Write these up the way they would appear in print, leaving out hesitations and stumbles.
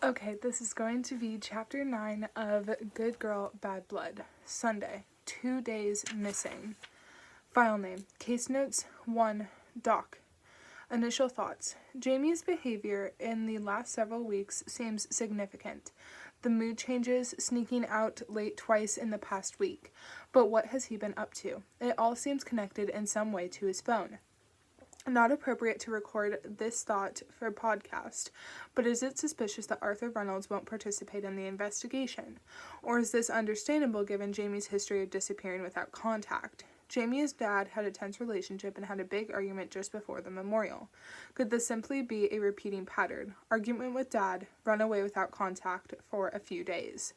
Okay, this is going to be Chapter 9 of Good Girl, Bad Blood. Sunday, 2 days missing. File name, Case Notes 1, Doc. Initial thoughts. Jamie's behavior in the last several weeks seems significant. The mood changes, sneaking out late twice in the past week. But what has he been up to? It all seems connected in some way to his phone. Not appropriate to record this thought for a podcast, but is it suspicious that Arthur Reynolds won't participate in the investigation? Or is this understandable given Jamie's history of disappearing without contact? Jamie's dad had a tense relationship and had a big argument just before the memorial. Could this simply be a repeating pattern? Argument with dad, run away without contact for a few days.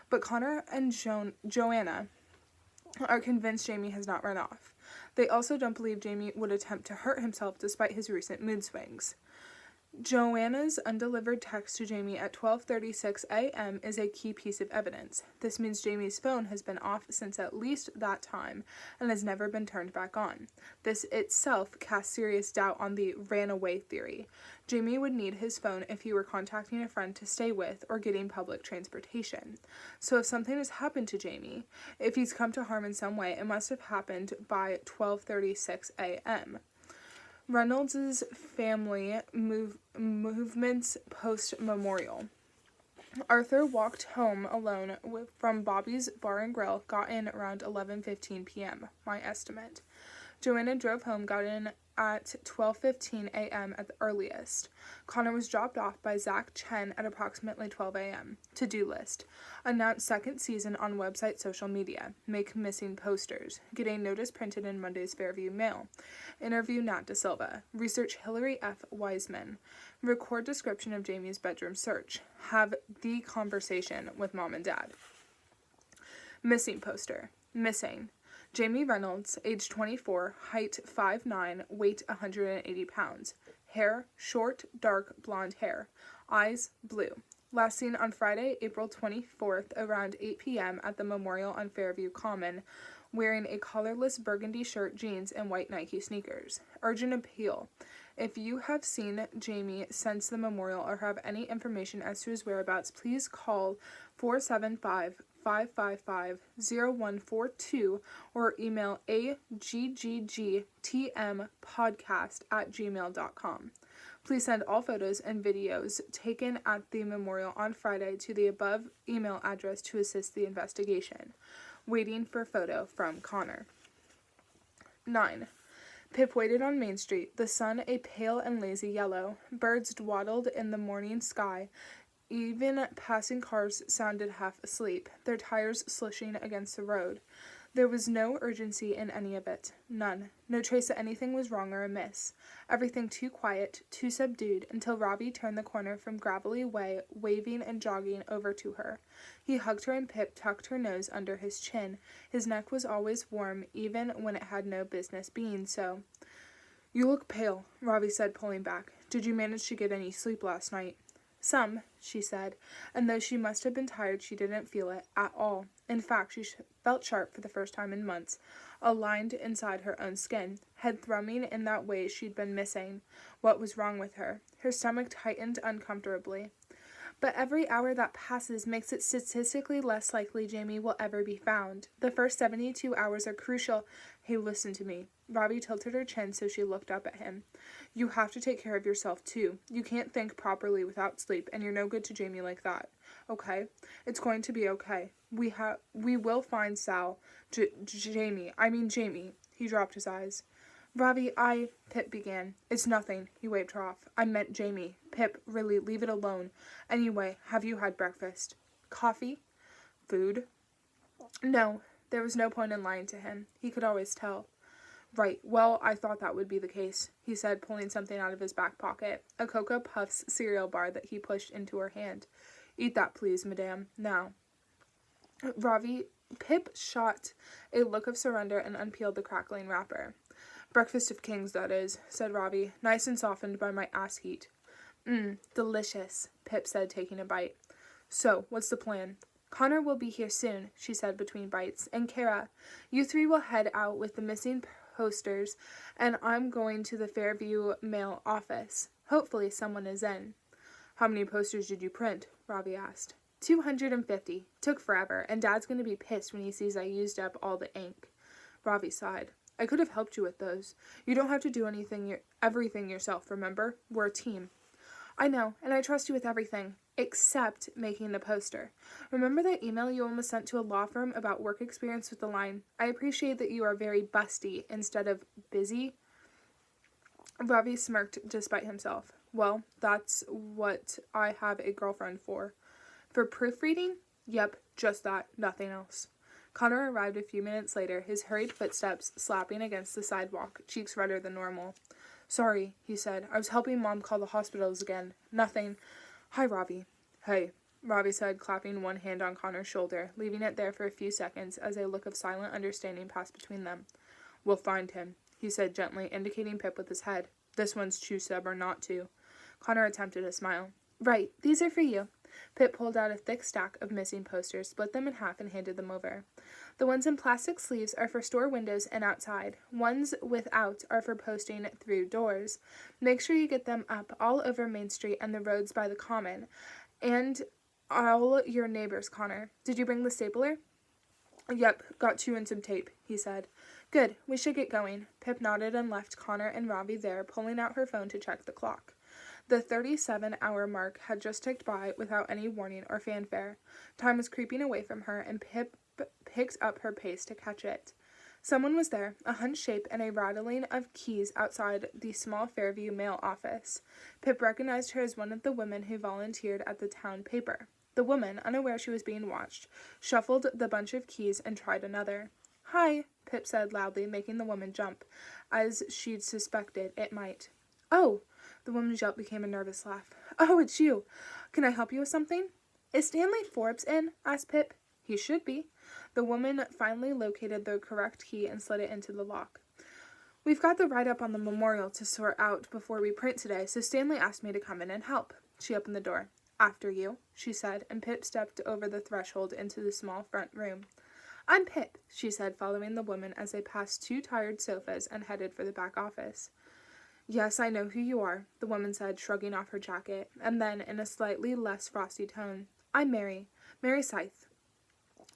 But Connor and Joanna are convinced Jamie has not run off. They also don't believe Jamie would attempt to hurt himself despite his recent mood swings. Joanna's undelivered text to Jamie at 12:36 a.m. is a key piece of evidence. This means Jamie's phone has been off since at least that time and has never been turned back on. This itself casts serious doubt on the ran away theory. Jamie would need his phone if he were contacting a friend to stay with or getting public transportation. So if something has happened to Jamie, if he's come to harm in some way, it must have happened by 12:36 a.m. Reynolds' family movements post-memorial. Arthur walked home alone from Bobby's Bar and Grill, got in around 11:15 p.m., my estimate. Joanna drove home, got in at 12:15 a.m. at the earliest. Connor was dropped off by Zach Chen at approximately 12 a.m. To-do list. Announce second season on website social media. Make missing posters. Get a notice printed in Monday's Fairview Mail. Interview Nat De Silva. Research Hillary F. Wiseman. Record description of Jamie's bedroom search. Have the conversation with mom and dad. Missing poster. Missing. Jamie Reynolds, age 24, height 5'9", weight 180 pounds. Hair, short, dark blonde hair. Eyes, blue. Last seen on Friday, April 24th, around 8 p.m. at the memorial on Fairview Common, wearing a collarless burgundy shirt, jeans, and white Nike sneakers. Urgent appeal. If you have seen Jamie since the memorial or have any information as to his whereabouts, please call 475-555-0142 or email agggtmpodcast@gmail.com. Please send all photos and videos taken at the memorial on Friday to the above email address to assist the investigation. Waiting for photo from Connor. 9. Pip waited on Main Street, the sun a pale and lazy yellow. Birds dawdled in the morning sky. Even passing cars sounded half asleep, their tires slishing against the road. There was no urgency in any of it. None. No trace that anything was wrong or amiss. Everything too quiet, too subdued, until Ravi turned the corner from Gravelly Way, waving and jogging over to her. He hugged her and Pip tucked her nose under his chin. His neck was always warm, even when it had no business being so. "You look pale," Ravi said, pulling back. "Did you manage to get any sleep last night?" "Some," she said, and though she must have been tired, she didn't feel it at all. In fact, she felt sharp for the first time in months, aligned inside her own skin, head thrumming in that way she'd been missing. What was wrong with her? Her stomach tightened uncomfortably. "But every hour that passes makes it statistically less likely Jamie will ever be found. The first 72 hours are crucial." "Hey, listen to me." Ravi tilted her chin so she looked up at him. "You have to take care of yourself, too. You can't think properly without sleep, and you're no good to Jamie like that. Okay? It's going to be okay. We will find Sal. Jamie. He dropped his eyes. "Ravi, Pip began. "It's nothing." He waved her off. "I meant Jamie. Pip, really, leave it alone. Anyway, have you had breakfast?" "Coffee?" "Food?" No. There was no point in lying to him. He could always tell. "Right. Well, I thought that would be the case," he said, pulling something out of his back pocket, a Cocoa Puffs cereal bar that he pushed into her hand. "Eat that, please, madame. Now." Pip shot a look of surrender and unpeeled the crackling wrapper. "Breakfast of kings, that is," said Ravi, "nice and softened by my ass heat." Delicious," Pip said, taking a bite. "So, what's the plan?" "Connor will be here soon," she said between bites, "and Kara. You three will head out with the missing posters, and I'm going to the Fairview Mail office. Hopefully someone is in." How many posters did you print? Ravi asked. 250. Took forever, and Dad's going to be pissed when he sees I used up all the ink. Ravi sighed. I could have helped you with those. You don't have to do everything yourself, remember? We're a team. I know, and I trust you with everything, except making the poster. Remember that email you almost sent to a law firm about work experience with the line, I appreciate that you are very busty instead of busy? Ravi smirked despite himself. Well, that's what I have a girlfriend for. For proofreading? Yep, just that, nothing else. Connor arrived a few minutes later, his hurried footsteps slapping against the sidewalk, cheeks redder than normal. Sorry, he said. I was helping Mom call the hospitals again. Nothing. Hi, Ravi. Hey, Ravi said, clapping one hand on Connor's shoulder, leaving it there for a few seconds as a look of silent understanding passed between them. We'll find him, he said gently, indicating Pip with his head. This one's too stubborn not to. Connor attempted a smile. Right, these are for you. Pip pulled out a thick stack of missing posters, split them in half, and handed them over. The ones in plastic sleeves are for store windows and outside. Ones without are for posting through doors. Make sure you get them up all over Main Street and the roads by the Common. And all your neighbors, Connor. Did you bring the stapler? Yep, got 2 and some tape, he said. Good, we should get going. Pip nodded and left Connor and Ravi there, pulling out her phone to check the clock. The 37-hour mark had just ticked by without any warning or fanfare. Time was creeping away from her, and Pip picked up her pace to catch it. Someone was there, a hunched shape and a rattling of keys outside the small Fairview mail office. Pip recognized her as one of the women who volunteered at the town paper. The woman, unaware she was being watched, shuffled the bunch of keys and tried another. Hi, Pip said loudly, making the woman jump, as she'd suspected it might. Oh! The woman's yelp became a nervous laugh. Oh, it's you. Can I help you with something? Is Stanley Forbes in? Asked Pip. He should be. The woman finally located the correct key and slid it into the lock. We've got the write-up on the memorial to sort out before we print today, so Stanley asked me to come in and help. She opened the door. After you, she said, and Pip stepped over the threshold into the small front room. I'm Pip, she said, following the woman as they passed 2 tired sofas and headed for the back office. Yes, I know who you are, the woman said, shrugging off her jacket, and then, in a slightly less frosty tone, I'm Mary Scythe.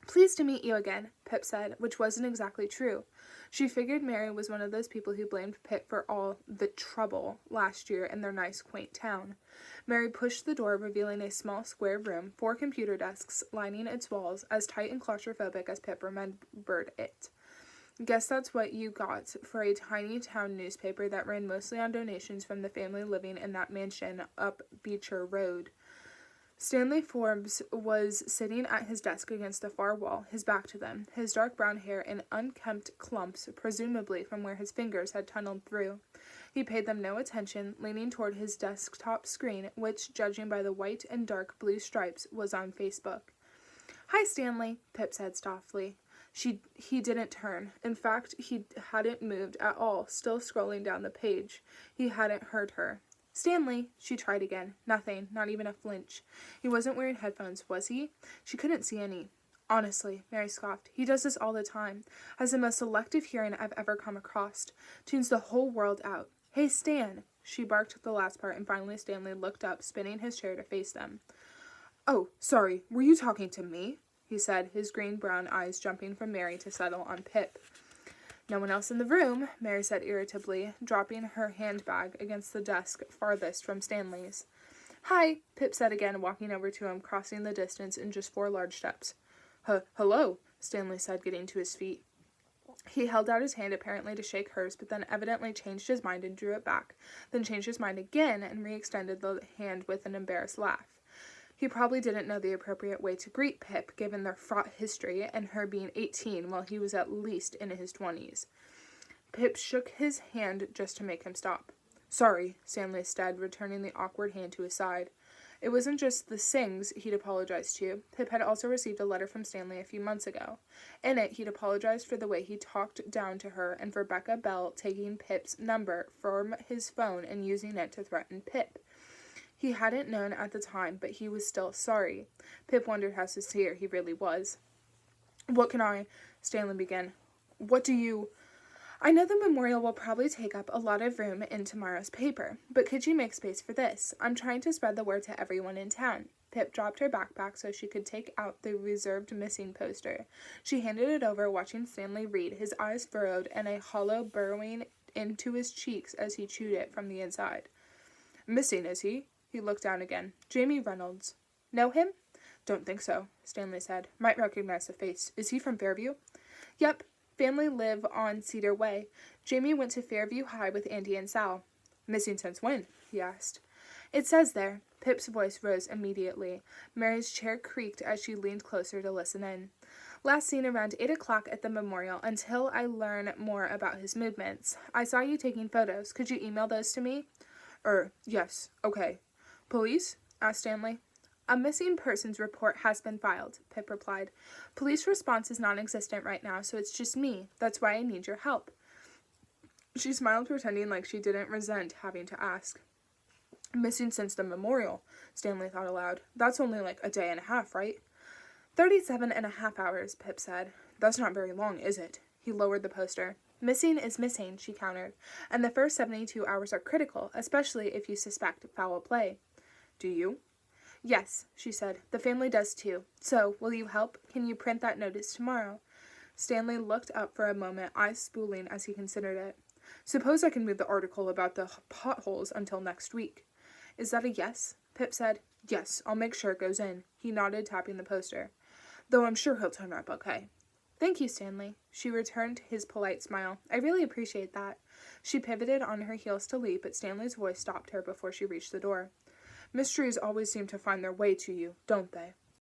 Pleased to meet you again, Pip said, which wasn't exactly true. She figured Mary was one of those people who blamed Pip for all the trouble last year in their nice, quaint town. Mary pushed the door, revealing a small square room, 4 computer desks lining its walls, as tight and claustrophobic as Pip remembered it. Guess that's what you got for a tiny town newspaper that ran mostly on donations from the family living in that mansion up Beecher Road. Stanley Forbes was sitting at his desk against the far wall, his back to them, his dark brown hair in unkempt clumps, presumably from where his fingers had tunneled through. He paid them no attention, leaning toward his desktop screen, which, judging by the white and dark blue stripes, was on Facebook. Hi, Stanley, Pip said softly. He didn't turn. In fact, he hadn't moved at all, still scrolling down the page. He hadn't heard her. Stanley, she tried again. Nothing, not even a flinch. He wasn't wearing headphones, was he? She couldn't see any. Honestly, Mary scoffed. He does this all the time. Has the most selective hearing I've ever come across. Tunes the whole world out. Hey, Stan! She barked the last part, and finally Stanley looked up, spinning his chair to face them. Oh, sorry, were you talking to me? He said, his green-brown eyes jumping from Mary to settle on Pip. No one else in the room, Mary said irritably, dropping her handbag against the desk farthest from Stanley's. Hi, Pip said again, walking over to him, crossing the distance in just 4 large steps. Hello, Stanley said, getting to his feet. He held out his hand apparently to shake hers, but then evidently changed his mind and drew it back, then changed his mind again and re-extended the hand with an embarrassed laugh. He probably didn't know the appropriate way to greet Pip, given their fraught history and her being 18 while he was at least in his 20s. Pip shook his hand just to make him stop. Sorry, Stanley said, returning the awkward hand to his side. It wasn't just the Sings he'd apologized to. Pip had also received a letter from Stanley a few months ago. In it, he'd apologized for the way he talked down to her and for Becca Bell taking Pip's number from his phone and using it to threaten Pip. He hadn't known at the time, but he was still sorry. Pip wondered how sincere he really was. Stanley began. I know the memorial will probably take up a lot of room in tomorrow's paper, but could you make space for this? I'm trying to spread the word to everyone in town. Pip dropped her backpack so she could take out the reserved missing poster. She handed it over, watching Stanley read, his eyes furrowed and a hollow burrowing into his cheeks as he chewed it from the inside. Missing, is he? He looked down again. Jamie Reynolds. Know him? Don't think so, Stanley said. Might recognize the face. Is he from Fairview? Yep. Family live on Cedar Way. Jamie went to Fairview High with Andy and Sal. Missing since when? He asked. It says there. Pip's voice rose immediately. Mary's chair creaked as she leaned closer to listen in. Last seen around 8 o'clock at the memorial until I learn more about his movements. I saw you taking photos. Could you email those to me? Yes. Okay. Police? Asked Stanley. A missing persons report has been filed, Pip replied. Police response is non-existent right now, so it's just me. That's why I need your help. She smiled, pretending like she didn't resent having to ask. Missing since the memorial, Stanley thought aloud. That's only like a day and a half, right? 37.5 hours, Pip said. That's not very long, is it? He lowered the poster. Missing is missing, she countered, and the first 72 hours are critical, especially if you suspect foul play. Do you? Yes, she said. The family does too. So, will you help? Can you print that notice tomorrow? Stanley looked up for a moment, eyes spooling as he considered it. Suppose I can move the article about the potholes until next week. Is that a yes? Pip said. Yes, I'll make sure it goes in. He nodded, tapping the poster. Though I'm sure he'll turn up okay. Thank you, Stanley. She returned his polite smile. I really appreciate that. She pivoted on her heels to leave, but Stanley's voice stopped her before she reached the door. Mysteries always seem to find their way to you, don't they?